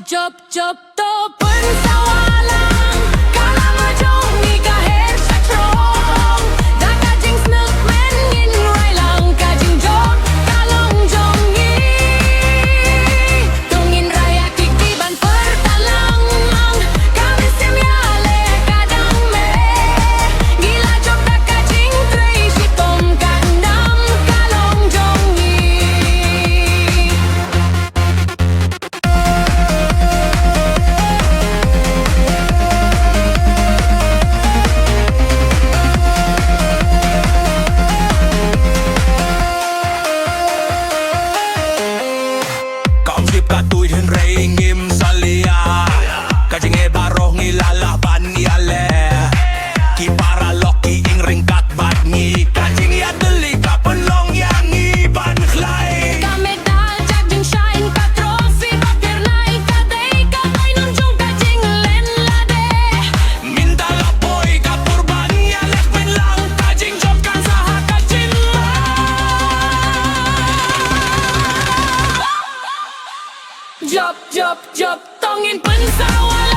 Job to pensawalang Kala majong ni kahit sa trong Da kajing snuk men ngin rai lang Kajing job kalong jong ngi Tungin raya kikiban pertalang Kami semyale kadang me Gila job da kajing tray si tom kanam Kalong jong ngi Kausip katuy henrei ngim salia Kajing e baroh ngilalaban iale Ki para loki ing ringkat bad ngi Kajing ya deli ka penlong yang iban khlai Kami dal jajing shine ka trophy Papir naik ka day ka kay nunjong kajing len lade Minta lapoy ka purban ya lekmen lang Kajing job kan saha kajin Job tongin pensawalang